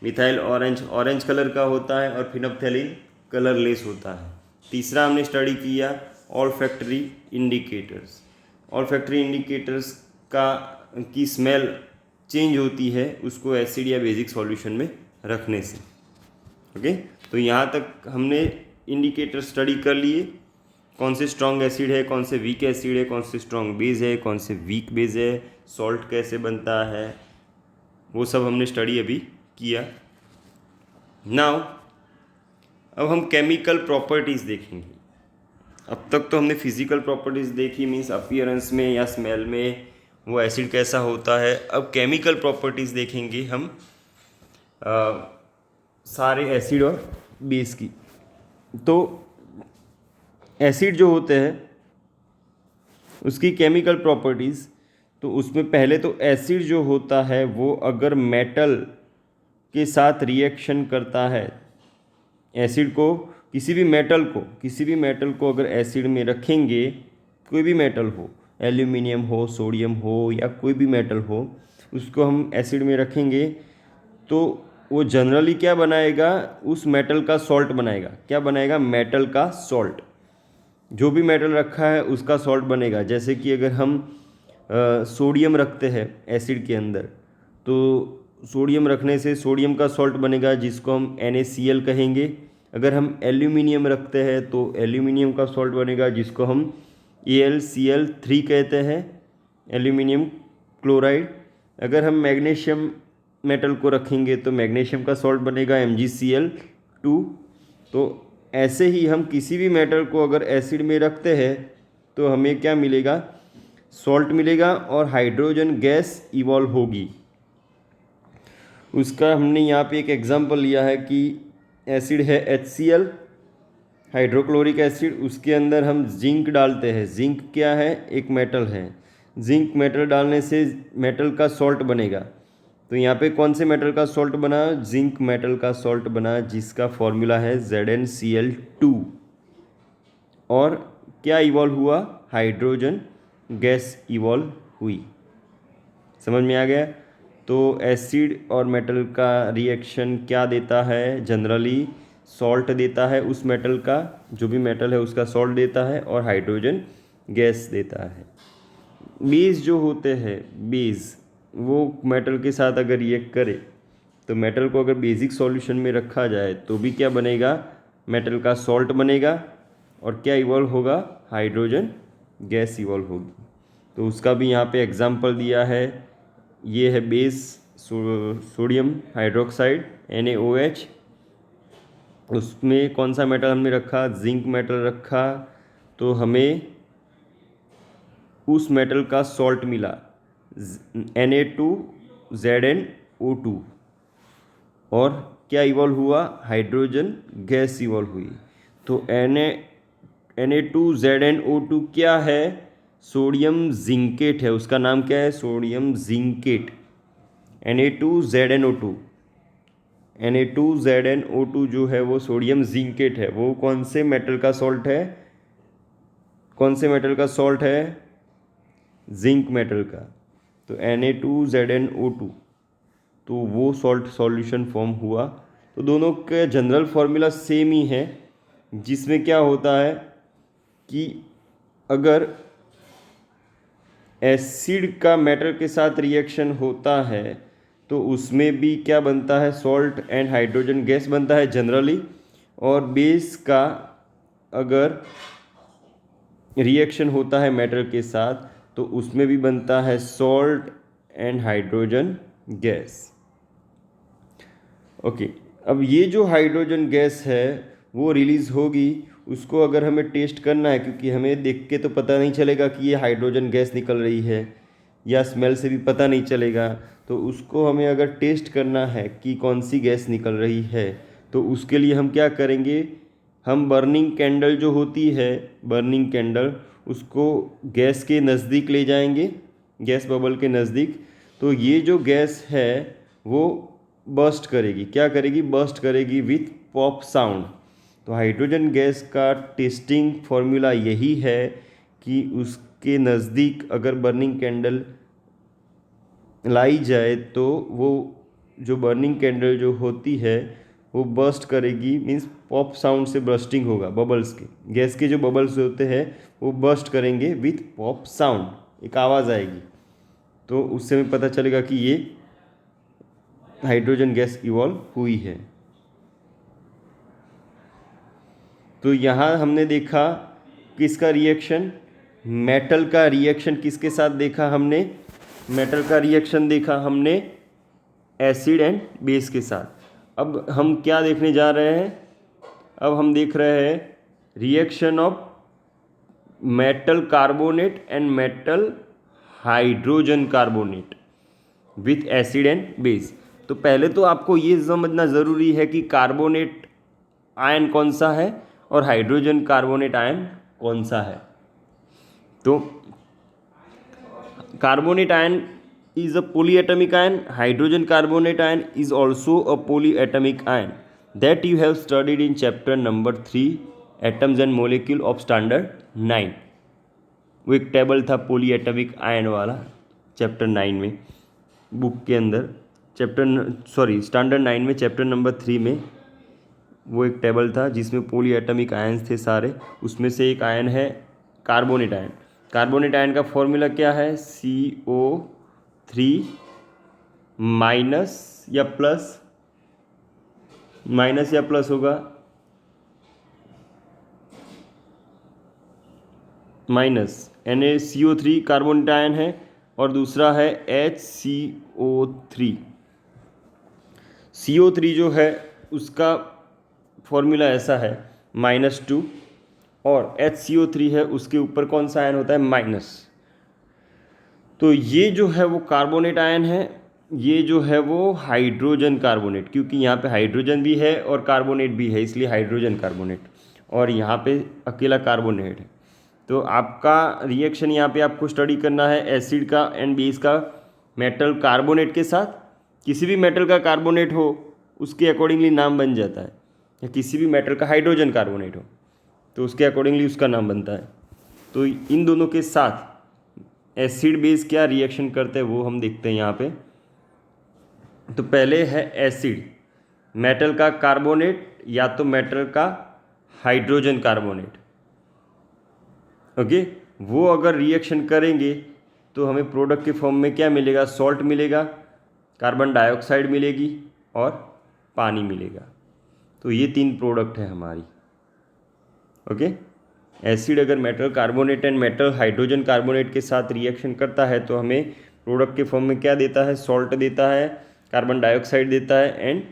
मिथाइल ऑरेंज ऑरेंज कलर का होता है और फिनोप्थेलिन कलरलेस होता है। तीसरा हमने स्टडी किया ऑल्फैक्टरी इंडिकेटर्स। ऑल्फैक्टरी इंडिकेटर्स की स्मेल चेंज होती है उसको एसिड या बेसिक सॉल्यूशन में रखने से। ओके, तो यहाँ तक हमने इंडिकेटर स्टडी कर लिए, कौन से स्ट्रॉन्ग एसिड है, कौन से वीक एसिड है, कौन से स्ट्रॉन्ग बेस है, कौन से वीक बेस है, सॉल्ट कैसे बनता है, वो सब हमने स्टडी अभी किया। नाउ अब हम केमिकल प्रॉपर्टीज़ देखेंगे। अब तक तो हमने फिजिकल प्रॉपर्टीज़ देखी, मीन्स अपीयरेंस में या स्मेल में वो एसिड कैसा होता है। अब केमिकल प्रॉपर्टीज़ देखेंगे हम सारे एसिड और बेस की। तो एसिड जो होते हैं उसकी केमिकल प्रॉपर्टीज़, तो उसमें पहले तो एसिड जो होता है वो अगर मेटल के साथ रिएक्शन करता है, एसिड को किसी भी मेटल को अगर एसिड में रखेंगे, कोई भी मेटल हो, एल्यूमिनियम हो, सोडियम हो या कोई भी मेटल हो, उसको हम एसिड में रखेंगे तो वो जनरली क्या बनाएगा, उस मेटल का सॉल्ट बनाएगा। क्या बनाएगा? मेटल का सॉल्ट। जो भी मेटल रखा है उसका सॉल्ट बनेगा। जैसे कि अगर हम सोडियम रखते हैं एसिड के अंदर, तो सोडियम रखने से सोडियम का सॉल्ट बनेगा जिसको हम NaCl कहेंगे। अगर हम एल्यूमिनियम रखते हैं तो एल्यूमिनियम का सॉल्ट बनेगा जिसको हम AlCl3 कहते हैं, एल्यूमिनियम क्लोराइड। अगर हम मैग्नीशियम मेटल को रखेंगे तो मैग्नीशियम का सॉल्ट बनेगा MgCl2। तो ऐसे ही हम किसी भी मेटल को अगर एसिड में रखते हैं तो हमें क्या मिलेगा? सॉल्ट मिलेगा और हाइड्रोजन गैस इवॉल्व होगी। उसका हमने यहाँ पे एक एग्जांपल लिया है कि एसिड है HCl, हाइड्रोक्लोरिक एसिड, उसके अंदर हम जिंक डालते हैं। जिंक क्या है? एक मेटल है। जिंक मेटल डालने से मेटल का सॉल्ट बनेगा। तो यहाँ पे कौन से मेटल का सॉल्ट बना? जिंक मेटल का सॉल्ट बना, जिसका फॉर्मूला है ZnCl2। और क्या इवॉल्व हुआ? हाइड्रोजन गैस इवॉल्व हुई। समझ में आ गया? तो एसिड और मेटल का रिएक्शन क्या देता है? जनरली सॉल्ट देता है उस मेटल का, जो भी मेटल है उसका सॉल्ट देता है और हाइड्रोजन गैस देता है। बेस जो होते हैं, बेस वो मेटल के साथ अगर रिएक्ट करे तो मेटल को अगर बेसिक सॉल्यूशन में रखा जाए तो भी क्या बनेगा? मेटल का सॉल्ट बनेगा और क्या इवॉल्व होगा? हाइड्रोजन गैस इवॉल्व होगी। तो उसका भी यहाँ पे एग्जांपल दिया है। ये है बेस सोडियम हाइड्रोक्साइड NaOH। उसमें कौन सा मेटल हमने रखा? जिंक मेटल रखा। तो हमें उस मेटल का सॉल्ट मिला Na2ZnO2। और क्या इवॉल्व हुआ? हाइड्रोजन गैस इवॉल्व हुई। तो Na2ZnO2 क्या है? सोडियम जिंकेट है। उसका नाम क्या है? Sodium zincate. Na2ZnO2 Na2ZnO2 जो है वो सोडियम जिंकेट है। वो कौन से मेटल का सॉल्ट है? कौन से मेटल का सॉल्ट है? जिंक मेटल का। तो Na2ZnO2, तो वो सॉल्ट सॉल्यूशन फॉर्म हुआ। तो दोनों के जनरल फॉर्मूला सेम ही है, जिसमें क्या होता है कि अगर एसिड का मेटल के साथ रिएक्शन होता है तो उसमें भी क्या बनता है? सॉल्ट एंड हाइड्रोजन गैस बनता है जनरली। और बेस का अगर रिएक्शन होता है मेटल के साथ तो उसमें भी बनता है salt and hydrogen gas. Okay, अब ये जो हाइड्रोजन गैस है वो रिलीज़ होगी। उसको अगर हमें टेस्ट करना है, क्योंकि हमें देख के तो पता नहीं चलेगा कि ये हाइड्रोजन गैस निकल रही है, या स्मेल से भी पता नहीं चलेगा। तो उसको हमें अगर टेस्ट करना है कि कौन सी गैस निकल रही है, तो उसके लिए हम क्या करेंगे? हम बर्निंग कैंडल जो होती है, बर्निंग कैंडल, उसको गैस के नज़दीक ले जाएंगे, गैस बबल के नज़दीक। तो ये जो गैस है वो बर्स्ट करेगी, क्या करेगी, बर्स्ट करेगी विथ पॉप साउंड। तो हाइड्रोजन गैस का टेस्टिंग फॉर्मूला यही है कि उसके नज़दीक अगर बर्निंग कैंडल लाई जाए तो वो जो बर्निंग कैंडल जो होती है वो बर्स्ट करेगी, मीन्स पॉप साउंड से बर्स्टिंग होगा, बबल्स के, गैस के जो बबल्स होते हैं वो बर्स्ट करेंगे विथ पॉप साउंड, एक आवाज़ आएगी। तो उससे हमें पता चलेगा कि ये हाइड्रोजन गैस इवॉल्व हुई है। तो यहाँ हमने देखा किसका रिएक्शन, मेटल का रिएक्शन किसके साथ देखा हमने, मेटल का रिएक्शन देखा हमने एसिड एंड बेस के साथ। अब हम क्या देखने जा रहे हैं, अब हम देख रहे हैं reaction of metal carbonate and metal hydrogen carbonate with acid and base. तो पहले तो आपको ये समझना ज़रूरी है कि कार्बोनेट आयन कौन सा है और हाइड्रोजन कार्बोनेट आयन कौन सा है। तो carbonate ion is a polyatomic ion, hydrogen carbonate ion is also a polyatomic ion that you have studied in chapter number 3 atoms and molecule of standard 9। वो एक टेबल था पोलीएटमिक आयन वाला chapter 9 में book के अंदर, स्टैंडर्ड 9 में chapter number 3 में वो एक टेबल था जिसमें पोलीएटमिक आयन्स थे सारे। उसमें से एक आयन है कार्बोनेट आयन। कार्बोनेट आयन का फॉर्मूला क्या है, CO3 माइनस या प्लस होगा, माइनस NaCO3 कार्बोनेट आयन है और दूसरा है HCO3। CO3 जो है उसका फॉर्मूला ऐसा है -2 और HCO3 है उसके ऊपर कौन सा आयन होता है, माइनस। तो ये जो है वो कार्बोनेट आयन है, ये जो है वो हाइड्रोजन कार्बोनेट, क्योंकि यहाँ पे हाइड्रोजन भी है और कार्बोनेट भी है इसलिए हाइड्रोजन कार्बोनेट, और यहाँ पे अकेला कार्बोनेट है। तो आपका रिएक्शन यहाँ पे आपको स्टडी करना है एसिड का एंड बेस का मेटल कार्बोनेट के साथ। किसी भी मेटल का कार्बोनेट हो उसके अकॉर्डिंगली नाम बन जाता है, या किसी भी मेटल का हाइड्रोजन कार्बोनेट हो तो उसके अकॉर्डिंगली उसका नाम बनता है। तो इन दोनों के साथ एसिड बेस क्या रिएक्शन करते हैं वो हम देखते हैं यहाँ पे। तो पहले है एसिड, मेटल का कार्बोनेट या तो मेटल का हाइड्रोजन कार्बोनेट, ओके। वो अगर रिएक्शन करेंगे तो हमें प्रोडक्ट के फॉर्म में क्या मिलेगा, सॉल्ट मिलेगा, कार्बन डाइऑक्साइड मिलेगी और पानी मिलेगा। तो ये 3 प्रोडक्ट है हमारी, ओके। एसिड अगर metal carbonate and metal hydrogen carbonate के साथ रिएक्शन करता है तो हमें प्रोडक्ट के फॉर्म में क्या देता है, सॉल्ट देता है, कार्बन डाइऑक्साइड देता है एंड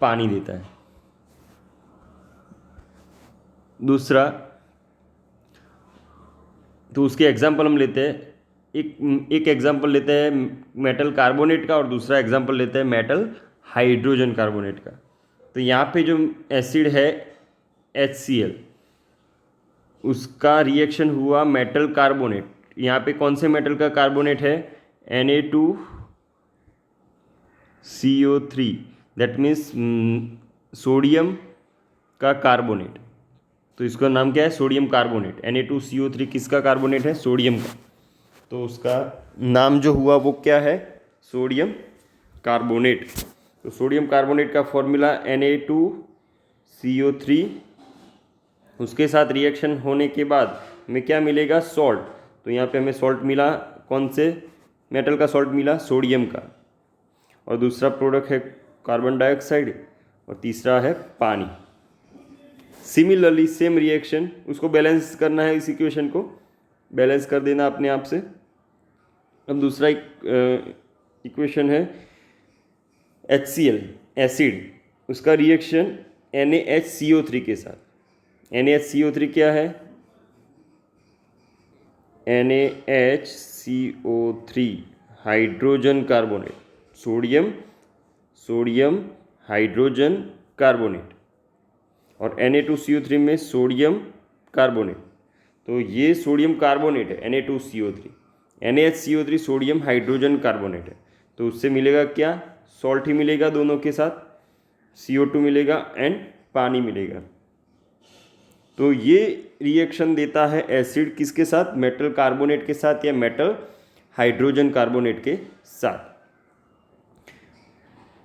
पानी देता है। दूसरा, तो उसके एग्जाम्पल हम लेते हैं, एक एग्जाम्पल लेते हैं मेटल कार्बोनेट का और दूसरा एग्जाम्पल लेते हैं मेटल हाइड्रोजन कार्बोनेट का। तो यहाँ पे जो एसिड है HCl, उसका रिएक्शन हुआ मेटल कार्बोनेट। यहाँ पे कौन से मेटल का कार्बोनेट है, Na2CO3, दैट मीन्स सोडियम का कार्बोनेट। तो इसका नाम क्या है, सोडियम कार्बोनेट। Na2CO3 किसका कार्बोनेट है, सोडियम का। तो उसका नाम जो हुआ वो क्या है, सोडियम कार्बोनेट। तो सोडियम कार्बोनेट का फॉर्मूला Na2CO3, उसके साथ रिएक्शन होने के बाद हमें क्या मिलेगा, सॉल्ट। तो यहाँ पे हमें सॉल्ट मिला, कौन से मेटल का सॉल्ट मिला, सोडियम का। और दूसरा प्रोडक्ट है कार्बन डाइऑक्साइड और तीसरा है पानी। सिमिलरली सेम रिएक्शन, उसको बैलेंस करना है, इस इक्वेशन को बैलेंस कर देना अपने आप से। अब दूसरा इक्वेशन है HCl एसिड, उसका रिएक्शन NaHCO3 के साथ। NaHCO3 क्या है, NaHCO3 hydrogen carbonate, sodium hydrogen carbonate, और Na2CO3 में सोडियम कार्बोनेट। तो ये सोडियम कार्बोनेट है Na2CO3, NaHCO3 sodium hydrogen carbonate है। तो उससे मिलेगा क्या, सॉल्ट ही मिलेगा दोनों के साथ, CO2 मिलेगा एंड पानी मिलेगा। तो ये रिएक्शन देता है एसिड किसके साथ, मेटल कार्बोनेट के साथ या मेटल हाइड्रोजन कार्बोनेट के साथ।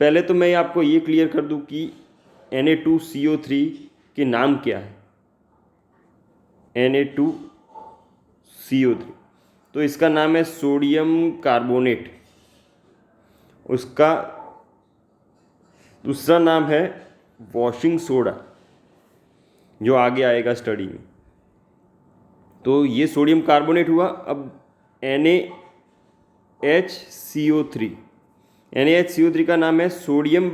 पहले तो मैं आपको ये क्लियर कर दूं कि Na2CO3 के नाम क्या है। Na2CO3 तो इसका नाम है सोडियम कार्बोनेट, उसका दूसरा नाम है वॉशिंग सोडा, जो आगे आएगा स्टडी में। तो ये सोडियम कार्बोनेट हुआ। अब NaHCO3, NaHCO3 का नाम है sodium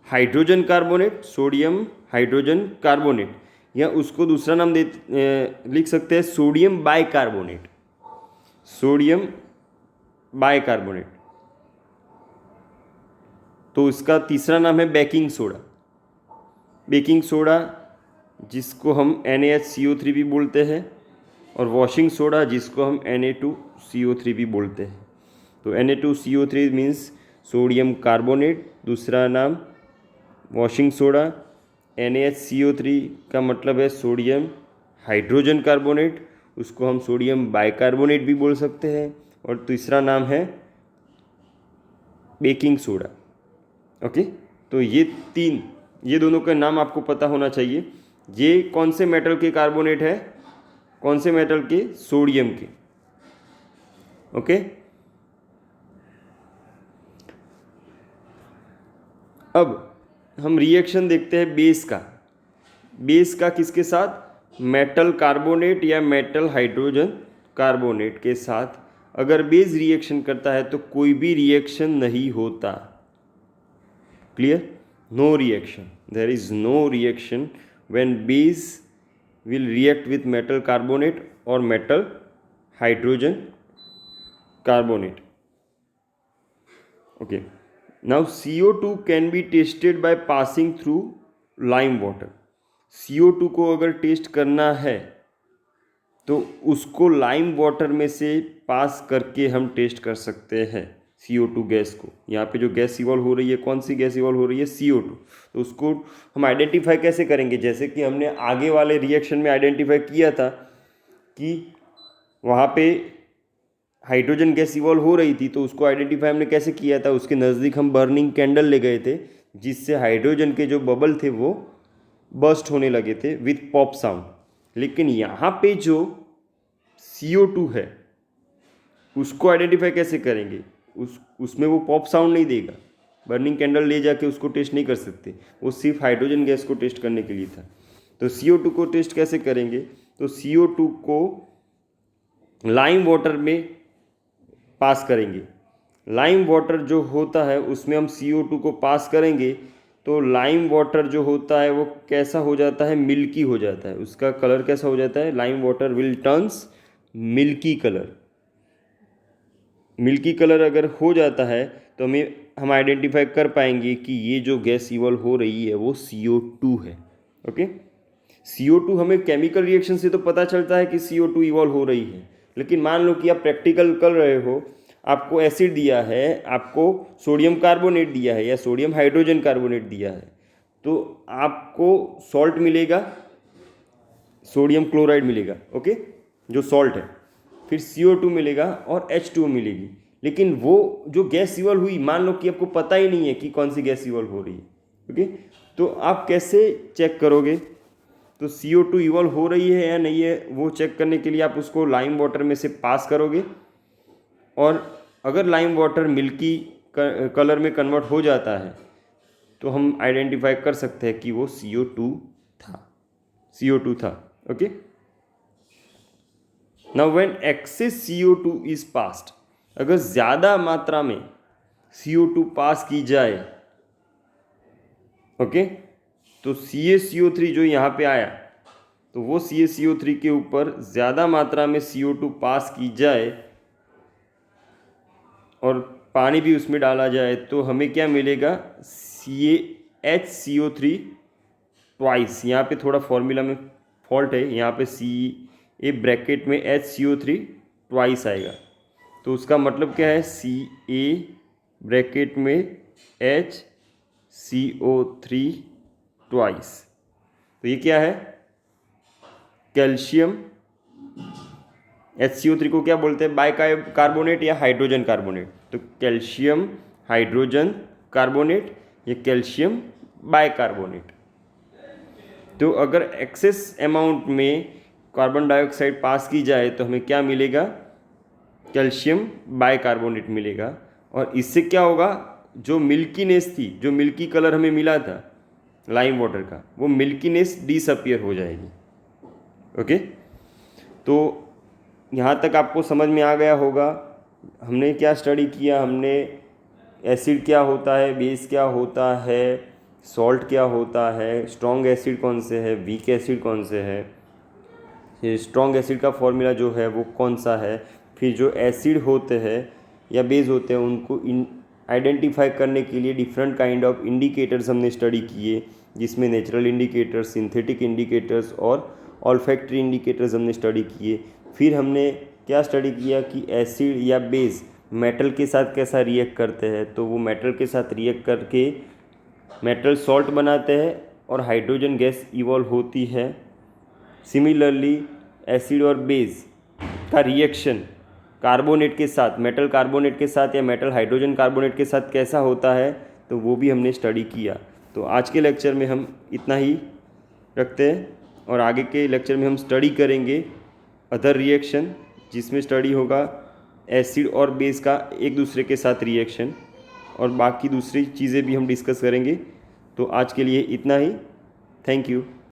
hydrogen carbonate, sodium hydrogen carbonate, या उसको दूसरा नाम लिख सकते हैं सोडियम बाइकार्बोनेट, सोडियम बाइकार्बोनेट। तो इसका तीसरा नाम है बेकिंग सोडा, बेकिंग सोडा जिसको हम NaHCO3 भी बोलते हैं, और वॉशिंग सोडा जिसको हम Na2CO3 भी बोलते हैं। तो Na2CO3 मीन्स सोडियम कार्बोनेट, दूसरा नाम वॉशिंग सोडा। NaHCO3 का मतलब है सोडियम हाइड्रोजन कार्बोनेट, उसको हम सोडियम बाइकार्बोनेट भी बोल सकते हैं, और तीसरा नाम है बेकिंग सोडा। ओके, तो ये दोनों का नाम आपको पता होना चाहिए। ये कौन से मेटल के कार्बोनेट है, कौन से मेटल के, सोडियम के। ओके, अब हम रिएक्शन देखते हैं बेस का। बेस का किसके साथ, मेटल कार्बोनेट या मेटल हाइड्रोजन कार्बोनेट के साथ अगर बेस रिएक्शन करता है तो कोई भी रिएक्शन नहीं होता। Clear, no reaction, there is no reaction when base will react with metal carbonate or metal hydrogen carbonate. Okay, now CO2 can be tested by passing through lime water. CO2 को अगर test करना है तो उसको lime water में से पास करके हम टेस्ट कर सकते हैं CO2 गैस को। यहाँ पे जो गैस इवॉल्व हो रही है, कौन सी गैस इवॉल्व हो रही है, CO2। तो उसको हम आइडेंटिफाई कैसे करेंगे, जैसे कि हमने आगे वाले रिएक्शन में आइडेंटिफाई किया था कि वहाँ पे हाइड्रोजन गैस इवॉल्व हो रही थी, तो उसको आइडेंटिफाई हमने कैसे किया था, उसके नज़दीक हम बर्निंग कैंडल ले गए थे, जिससे हाइड्रोजन के जो बबल थे वो बर्स्ट होने लगे थे विथ पॉप साउंड। लेकिन यहाँ पे जो CO2 है उसको आइडेंटिफाई कैसे करेंगे, उसमें वो पॉप साउंड नहीं देगा, बर्निंग कैंडल ले जाके उसको टेस्ट नहीं कर सकते, वो सिर्फ हाइड्रोजन गैस को टेस्ट करने के लिए था। तो CO2 को टेस्ट कैसे करेंगे, तो CO2 को लाइम वाटर में पास करेंगे। लाइम वाटर जो होता है उसमें हम CO2 को पास करेंगे तो लाइम वाटर जो होता है वो कैसा हो जाता है, मिल्की हो जाता है, उसका कलर कैसा हो जाता है, lime water will turns milky colour. Milky colour अगर हो जाता है तो हम आइडेंटिफाई कर पाएंगे कि ये जो गैस इवॉल्व हो रही है वो CO2 है। ओके, CO2 हमें केमिकल रिएक्शन से तो पता चलता है कि CO2 इवॉल्व हो रही है, लेकिन मान लो कि आप प्रैक्टिकल कर रहे हो, आपको एसिड दिया है, आपको सोडियम कार्बोनेट दिया है या सोडियम हाइड्रोजन कार्बोनेट दिया है, तो आपको सॉल्ट मिलेगा, सोडियम क्लोराइड मिलेगा, ओके, जो सॉल्ट है, फिर CO2 मिलेगा और H2O मिलेगी। लेकिन वो जो गैस इवॉल्व हुई, मान लो कि आपको पता ही नहीं है कि कौन सी गैस इवॉल्व हो रही है, ओके, तो आप कैसे चेक करोगे, तो CO2 इवॉल्व हो रही है या नहीं है वो चेक करने के लिए आप उसको लाइम वाटर में से पास करोगे, और अगर लाइम वाटर मिल्की कलर में कन्वर्ट हो जाता है तो हम आइडेंटिफाई कर सकते हैं कि वो CO2 था। Okay, now when excess CO2 is passed, अगर ज़्यादा मात्रा में CO2 पास की जाए, ओके, तो CaCO3 जो यहाँ पे आया, तो वो CaCO3 के ऊपर ज़्यादा मात्रा में CO2 पास की जाए और पानी भी उसमें डाला जाए तो हमें क्या मिलेगा, HCO3 ट्वाइस। यहाँ पे थोड़ा फॉर्मूला में फॉल्ट है, यहाँ पे CA ब्रैकेट में HCO3 ट्वाइस आएगा, तो उसका मतलब क्या है, CA ब्रैकेट में HCO3 ट्वाइस। तो ये क्या है? कैल्शियम। HCO3 को क्या बोलते हैं? बाइकार्बोनेट या हाइड्रोजन कार्बोनेट। तो कैल्शियम हाइड्रोजन कार्बोनेट, ये कैल्शियम बाइकार्बोनेट। तो अगर एक्सेस अमाउंट में कार्बन डाइऑक्साइड पास की जाए तो हमें क्या मिलेगा? कैल्शियम बाइकार्बोनेट मिलेगा। और इससे क्या होगा? जो मिल्कीनेस थी, जो मिल्की कलर हमें मिला था लाइम वाटर का, वो मिल्कीनेस डिसअपियर हो जाएगी। ओके, तो यहाँ तक आपको समझ में आ गया होगा हमने क्या स्टडी किया। हमने एसिड क्या होता है, बेस क्या होता है, सॉल्ट क्या होता है, स्ट्रॉन्ग एसिड कौन से है, वीक एसिड कौन से है, स्ट्रॉन्ग एसिड का फॉर्मूला जो है वो कौन सा है, फिर जो एसिड होते हैं या बेस होते हैं उनको आइडेंटिफाई करने के लिए डिफरेंट काइंड ऑफ इंडिकेटर्स हमने स्टडी किए, जिसमें नेचुरल इंडिकेटर्स, सिंथेटिक इंडिकेटर्स और ऑल्फैक्टरी इंडिकेटर्स हमने स्टडी किए। फिर हमने क्या स्टडी किया कि एसिड या बेस मेटल के साथ कैसा रिएक्ट करते हैं। तो वो मेटल के साथ रिएक्ट करके मेटल सॉल्ट बनाते हैं और हाइड्रोजन गैस इवॉल्व होती है। सिमिलरली एसिड और बेस का रिएक्शन कार्बोनेट के साथ, मेटल कार्बोनेट के साथ या मेटल हाइड्रोजन कार्बोनेट के साथ कैसा होता है, तो वो भी हमने स्टडी किया। तो आज के लेक्चर में हम इतना ही रखते हैं और आगे के लेक्चर में हम स्टडी करेंगे अदर रिएक्शन, जिसमें स्टडी होगा एसिड और बेस का एक दूसरे के साथ रिएक्शन, और बाकी दूसरी चीज़ें भी हम डिस्कस करेंगे। तो आज के लिए इतना ही। Thank you.